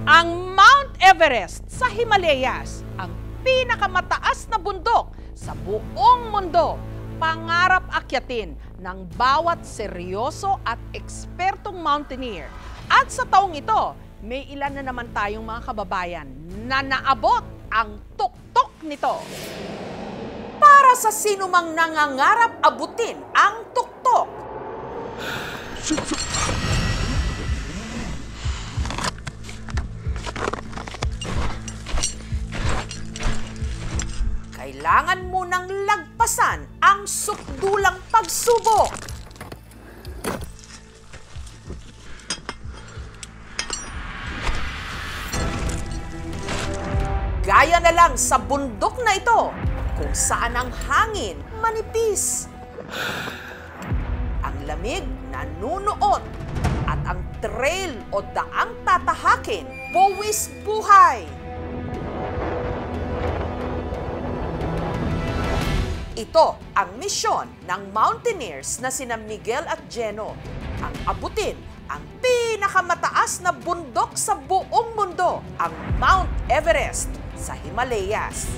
Ang Mount Everest sa Himalayas, ang pinakamataas na bundok sa buong mundo, pangarap akyatin ng bawat seryoso at ekspertong mountaineer. At sa taong ito, may ilan na naman tayong mga kababayan na naabot ang tuktok nito. Para sa sinumang nangangarap abutin ang tuktok, kailangan mo nang lagpasan ang sukdulang pagsubok. Gaya na lang sa bundok na ito, kung saan ang hangin manipis. Ang lamig nanunuot at ang trail o daang tatahakin, buwis buhay. Ito ang misyon ng mountaineers na sina Miguel at Geno, ang abutin ang pinakamataas na bundok sa buong mundo, ang Mount Everest sa Himalayas.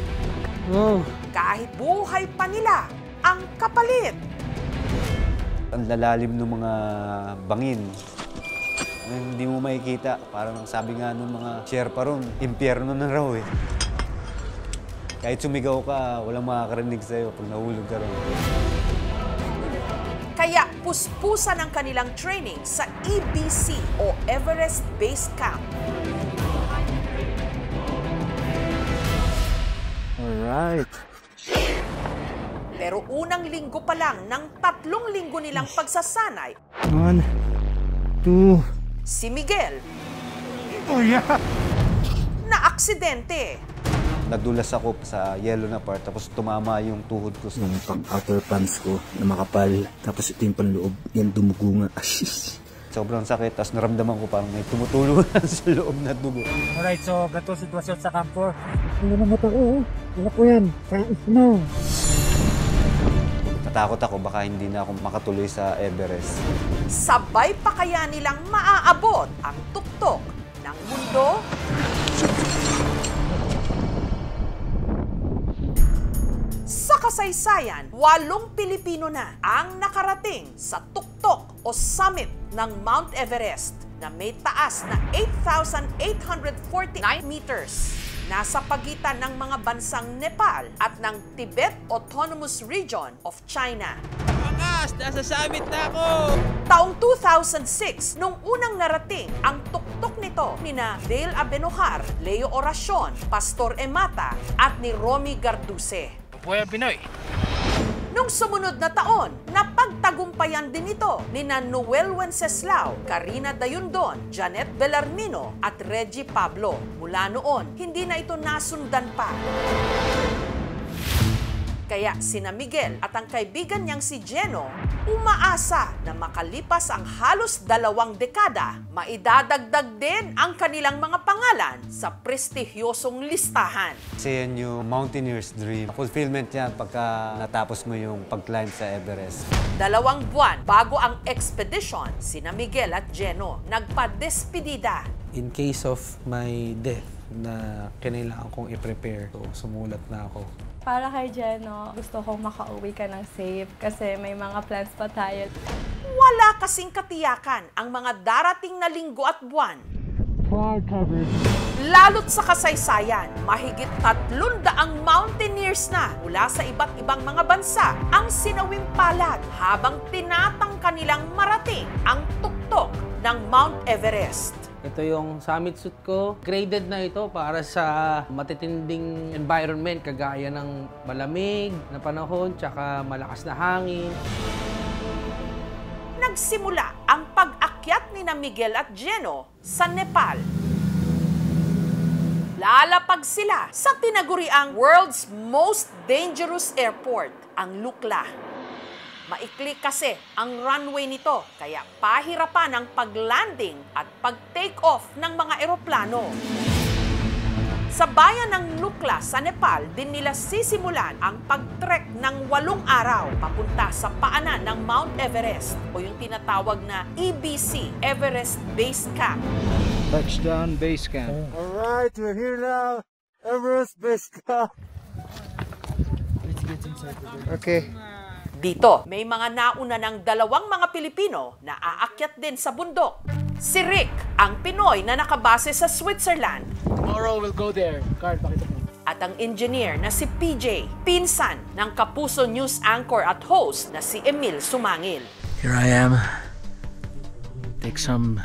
Kahit buhay pa nila ang kapalit. Ang lalalim ng mga bangin, hindi mo makikita. Parang sabi nga ng mga Sherpa ron, impyerno na raw eh. Kahit sumigaw ka, walang makakarinig sa'yo pag nahulog ka ron. Kaya puspusan ang kanilang training sa EBC o Everest Base Camp. Alright. Pero unang linggo pa lang ng 3 linggo nilang pagsasanay, 1, 2. si Miguel Oh yeah! na aksidente. Nadulas ako sa yellow na part, tapos tumama yung tuhod ko. Yung pang-outer pants ko na makapal, tapos ito yung panloob, yan dumugo nga. Sobrang sakit, tapos naramdaman ko parang may tumutulungan sa loob na dugo. Alright, so ganito sitwasyon sa Camp 4. Ano na mata ko? Wala ko yan. No. Natakot ako, baka hindi na ako makatuloy sa Everest. Sabay pa kaya nilang maaabot ang tuktok ng mundo? Sa kasaysayan, 8 Pilipino na ang nakarating sa tuktok o summit ng Mount Everest na may taas na 8,849 meters. Nasa pagitan ng mga bansang Nepal at ng Tibet Autonomous Region of China. Wakas! Nasa summit na ako! Taong 2006, nung unang narating ang tuktok nito nina Dale Abenojar, Leo Oracion, Pastor Emata at ni Romy Garduse. Buhay ang Pinoy! Nung sumunod na taon, napagtagumpayan din ito ni Noel Wenceslao, Karina Dayundon, Janet Bellarmino at Reggie Pablo. Mula noon, hindi na ito nasundan pa. Kaya sina Miguel at ang kaibigan niyang si Geno umaasa na makalipas ang halos 2 dekada, maidadagdag din ang kanilang mga pangalan sa prestigyosong listahan. Kasi yan yung mountaineer's dream. Fulfillment yan pagka natapos mo yung pag-climb sa Everest. 2 buwan bago ang expedition, sina Miguel at Geno nagpa-despedida. In case of my death na kinailangan kong i-prepare, so sumulat na ako. Para kay Geno, gusto kong makauwi ka ng safe kasi may mga plans pa tayo. Wala kasing katiyakan ang mga darating na linggo at buwan. Lalo't sa kasaysayan, mahigit 300 mountaineers na mula sa iba't ibang mga bansa ang sinawing palad habang tinatangka nilang marating ang tuktok ng Mount Everest. Ito yung summit suit ko. Graded na ito para sa matitinding environment kagaya ng malamig na panahon tsaka malakas na hangin. Nagsimula ang pag-akyat ni na Miguel at Geno sa Nepal. Lalapag sila sa tinaguriang world's most dangerous airport, ang Lukla. Maikli kasi ang runway nito, kaya pahirapan ang pag-landing at pag-take off ng mga eroplano. Sa bayan ng Nukla sa Nepal, din nila sisimulan ang pag-trek ng 8 araw papunta sa paanan ng Mount Everest o yung tinatawag na EBC, Everest Base Camp. Touchdown base camp. Alright, we're here now. Everest base camp. Let's get inside. Okay. Dito, may mga nauna ng 2 mga Pilipino na aakyat din sa bundok. Si Rick, ang Pinoy na nakabase sa Switzerland. Tomorrow we'll go there. Carl, pakita mo. At ang engineer na si PJ, pinsan ng Kapuso News anchor at host na si Emil Sumangil. Here I am. Take some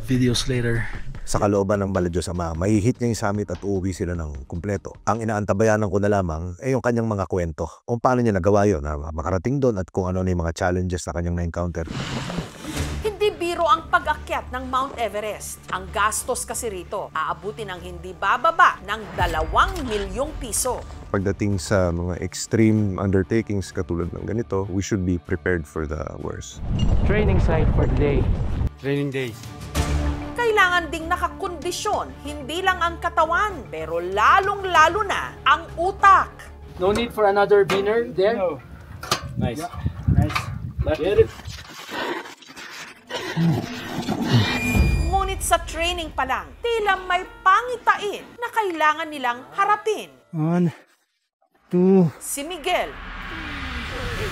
videos later. Sa kalooban ng Baladyos Ama, mahihit niya yung summit at uuwi sila ng kumpleto. Ang inaantabayanan ko na lamang ay yung kanyang mga kwento. Kung paano niya nagawa yun, na makarating doon at kung ano na yung mga challenges na kanyang na-encounter. Hindi biro ang pag-akyat ng Mount Everest. Ang gastos kasi rito, aabutin ng hindi bababa ng 2 milyong piso. Pagdating sa mga extreme undertakings katulad ng ganito, we should be prepared for the worst. Training site for today. Training days. Kailangan ding nakakondisyon, hindi lang ang katawan, pero lalong-lalo na ang utak. No need for another beaner there? No. Nice. Nice. Get it. Ngunit sa training pa lang, tila may pangitain na kailangan nilang harapin. 1, 2. Si Miguel,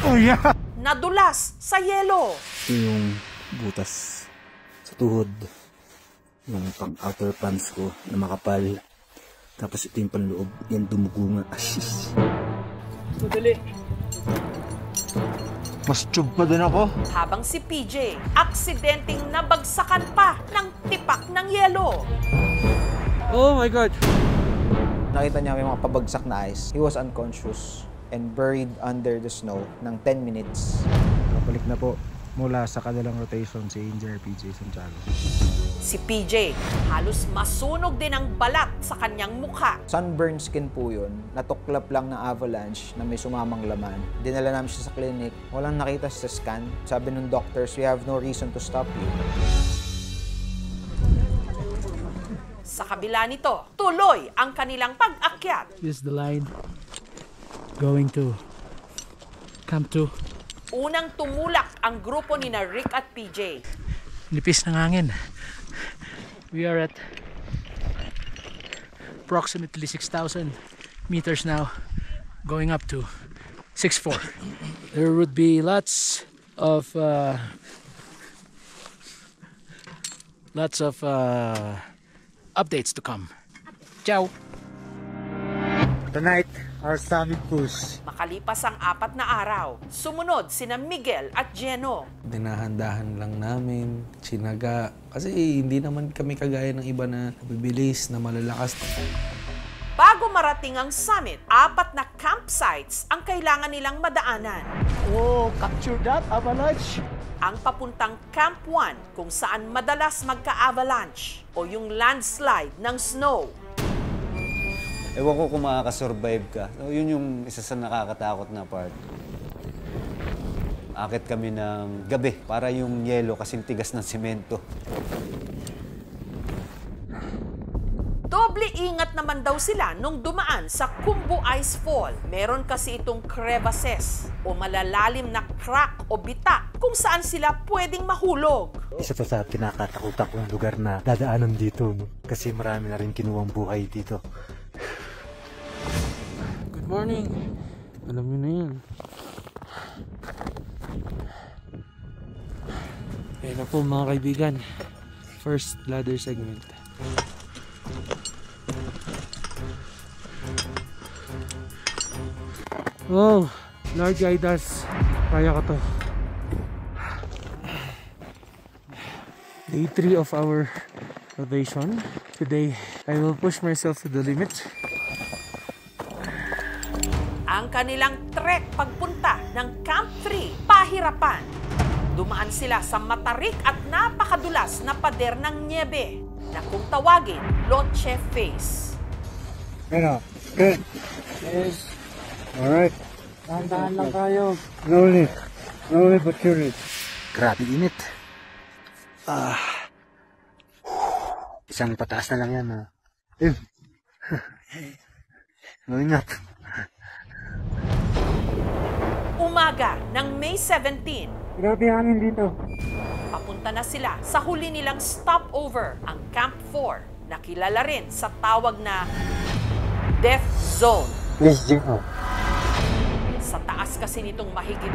Oh yeah. nadulas sa yelo. Ito yung butas sa tuhod ng pang-outer pants ko na makapal. Tapos ito yung panloob. Yan dumugo nga. Madali. Mas tube pa din ako. Habang si PJ, aksidenteng nabagsakan pa ng tipak ng yelo. Oh my God. Nakita niya may mga pabagsak na ice. He was unconscious and buried under the snow ng 10 minutes. Kapalik na po mula sa kanilang rotation si Engineer PJ Santiago. Si PJ, halos masunog din ang balat sa kanyang mukha. Sunburn skin po yun. Natuklap lang ng avalanche na may sumamang laman. Dinala namin siya sa clinic. Walang nakita sa scan. Sabi ng doctors, we have no reason to stop you. Sa kabila nito, tuloy ang kanilang pag-akyat. This is the line going to Camp 2. Unang tumulak ang grupo ni na Rick at PJ. Nipis ng hangin. We are at approximately 6,000 meters now, going up to 6,400. There would be lots of updates to come. Ciao! Tonight, our summit push. Makalipas ang 4 na araw, sumunod sina Miguel at Geno. Dinahandahan lang namin, sinaga. Kasi hindi naman kami kagaya ng iba na bibilis, na malalakas. Bago marating ang summit, 4 na campsites ang kailangan nilang madaanan. Oh, capture that avalanche. Ang papuntang Camp 1 kung saan madalas magka-avalanche o yung landslide ng snow. Ewan ko kung makakasurvive ka. So, yun yung isa sa nakakatakot na part. Akit kami ng gabi para yung yelo kasing tigas ng semento. Doble ingat naman daw sila nung dumaan sa Khumbu Ice Fall. Meron kasi itong crevasses o malalalim na crack o bita kung saan sila pwedeng mahulog. Isa to sa pinakatakutan kong lugar na dadaanan dito. No? Kasi marami na rin kinuwang buhay dito. Good morning. Alam niyo na yan. Ayan na po mga kaibigan. First ladder segment. Oh, Lord guide us. Kaya ko to. Day 3 of our rotation. Today, I will push myself to the limit. Ang kanilang trek pagpunta ng Camp 3, pahirapan. Dumaan sila sa matarik at napakadulas na pader ng niebe na kung tawagin, Loche Face. Ano? Good. Yes. Alright. Tahan lang tayo. Slowly. Slowly but surely. Grabe init. Isang pataas na lang yan. Ingat. Umaga ng May 17, Grabe hangin dito. papunta na sila sa huli nilang stopover, ang Camp 4, na kilala rin sa tawag na Death Zone. Sa taas kasi nitong mahigit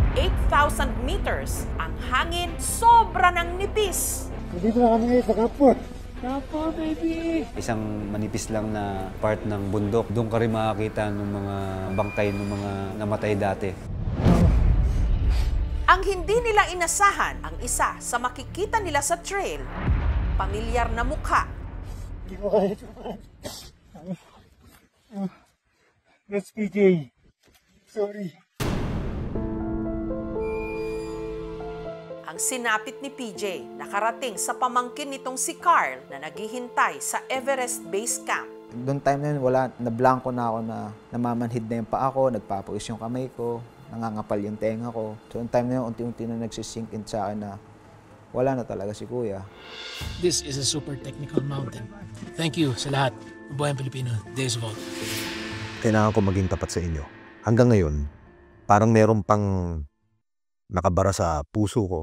8,000 meters, ang hangin sobra ng nipis. Dito na kami ngayon sa Camp 4. Camp 4, baby! Isang manipis lang na part ng bundok. Doon ka rin makakita ng mga bangkay ng mga namatay dati. Ang hindi nila inasahan, ang isa sa makikita nila sa trail, pamilyar na mukha. Hindi ko kaya ito. That's PJ. Sorry. Ang sinapit ni PJ nakarating sa pamangkin nitong si Carl na naghihintay sa Everest Base Camp. Doon time na yun, nablanko na ako na namamanhid na yung paa ko, nagpapawis yung kamay ko, nangangapal yung tenga ko. So, yung time na yun, unti-unti na nagsisink in sa akin na wala na talaga si Kuya. This is a super technical mountain. Thank you sa lahat. Mabuhay ang Pilipino. Days of all. Kailangan ko maging tapat sa inyo. Hanggang ngayon, parang meron pang nakabara sa puso ko.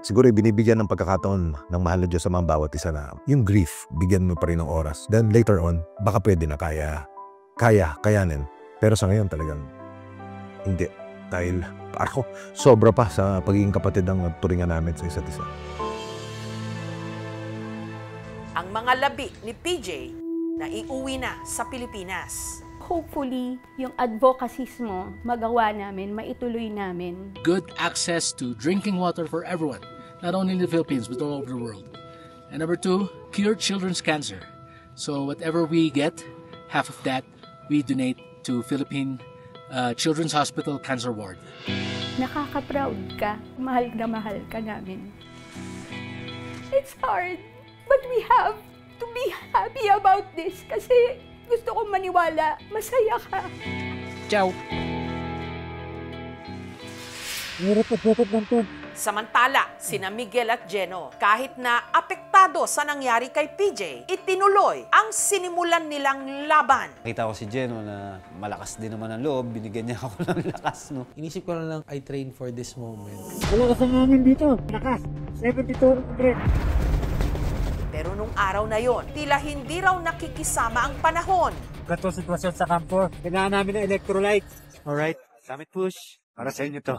Siguro binibigyan ng pagkakataon ng mahal na Diyos sa mga bawat isa na yung grief, bigyan mo pa rin ng oras. Then later on, baka pwede na kayanin. Pero sa ngayon talagang hindi. Dahil ako, sobra pa sa pagiging kapatid ng turingan namin sa isa't isa. Ang mga labi ni PJ na iuwi na sa Pilipinas. Hopefully, yung advocacies mo, magawa namin, maituloy namin. Good access to drinking water for everyone, not only in the Philippines, but all over the world. And number 2, cure children's cancer. So whatever we get, half of that, we donate to Philippine Children's Hospital Cancer Ward. Nakaka-proud ka. Mahal na mahal ka namin. It's hard, but we have to be happy about this kasi gusto kong maniwala, masaya ka. Ciao! Samantala, sina Miguel at Jeno, kahit na apektado sa nangyari kay PJ, itinuloy ang sinimulan nilang laban. Nakita ko si Jeno na malakas din naman ang loob, binigyan niya ako ng lakas, no? Inisip ko na lang, I train for this moment. Wala ka sa namin dito. Lakas. 7200. Pero nung araw na yon, tila hindi raw nakikisama ang panahon. Ganito sitwasyon sa Camp 4. Kailangan namin ng electrolyte. Alright, summit push. Para sa inyo to.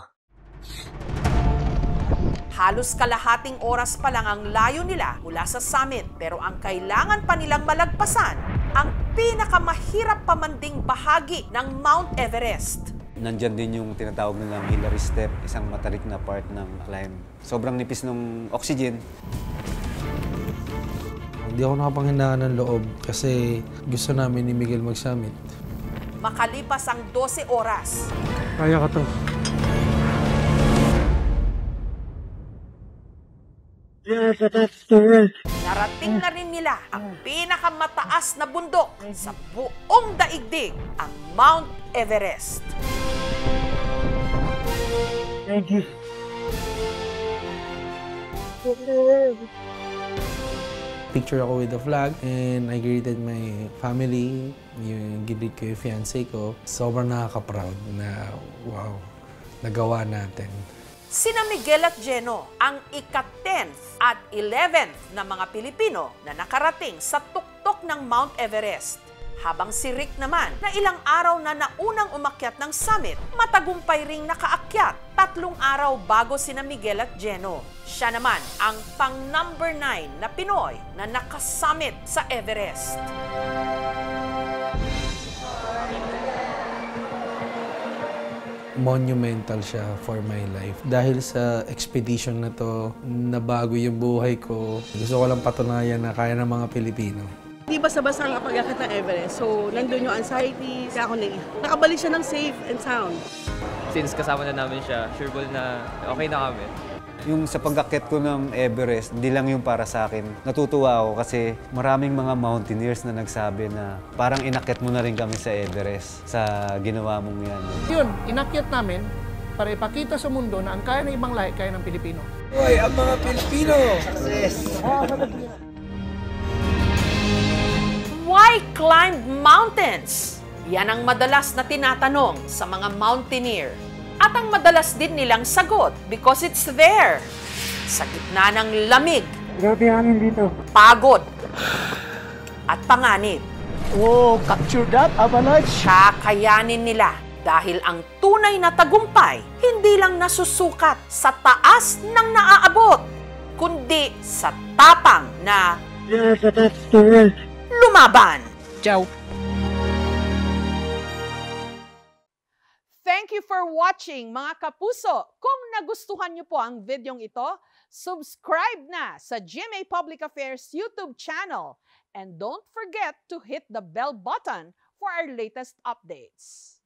Halos kalahating oras pa lang ang layo nila mula sa summit, pero ang kailangan pa nilang malagpasan, ang pinakamahirap pamanding bahagi ng Mount Everest. Nandyan din yung tinatawag nilang Hillary Step, isang matarik na part ng climb. Sobrang nipis ng oxygen. Hindi ako nakapanghinaan ng loob kasi gusto namin ni Miguel mag-summit. Makalipas ang 12 oras, Kaya ka to. Yes, that's the right. narating na rin nila ang pinakamataas na bundok sa buong daigdig, ang Mount Everest. Thank you. Picture ako with the flag and I greeted my family, yung gilid ko yung fiancé ko. Sobrang nakaka-proud na wow, nagawa natin. Sina Miguel at Jeno ang ika-10th at 11th na mga Pilipino na nakarating sa tuktok ng Mount Everest. Habang si Rick naman, na ilang araw na naunang umakyat ng summit, matagumpay ring nakaakyat 3 araw bago sina Miguel at Jeno. Siya naman ang pang-number 9 na Pinoy na nakasummit sa Everest. Monumental siya for my life. Dahil sa expedition na to, nabago yung buhay ko. Gusto ko lang patunayan na kaya ng mga Pilipino. Hindi basta-basta ang pag-akit ng Everest. So, nandun yung anxiety. Kaya ako nakabalik siya ng safe and sound. Since kasama na namin siya, sureball na okay na kami. Yung sa pag-akyat ko ng Everest, hindi lang yung para sa akin. Natutuwa ako kasi maraming mga mountaineers na nagsabi na parang inakyat mo na rin kami sa Everest sa ginawa mong yan. Yun, inakyat namin para ipakita sa mundo na ang kaya ng ibang lahi, kaya ng Pilipino. Hoy, ang mga Pilipino! Success! Why climb mountains? Yan ang madalas na tinatanong sa mga mountaineer. At ang madalas din nilang sagot, because it's there. Sa gitna ng lamig, Grabe hangin dito. pagod, at panganib. Oh, capture that, avalanche! Kakayanin nila dahil ang tunay na tagumpay hindi lang nasusukat sa taas ng naaabot, kundi sa tapang na Yes, that's the right. lumaban. Ciao! Thank you for watching, mga kapuso. Kung nagustuhan niyo po ang videong ito, subscribe na sa GMA Public Affairs YouTube channel. And don't forget to hit the bell button for our latest updates.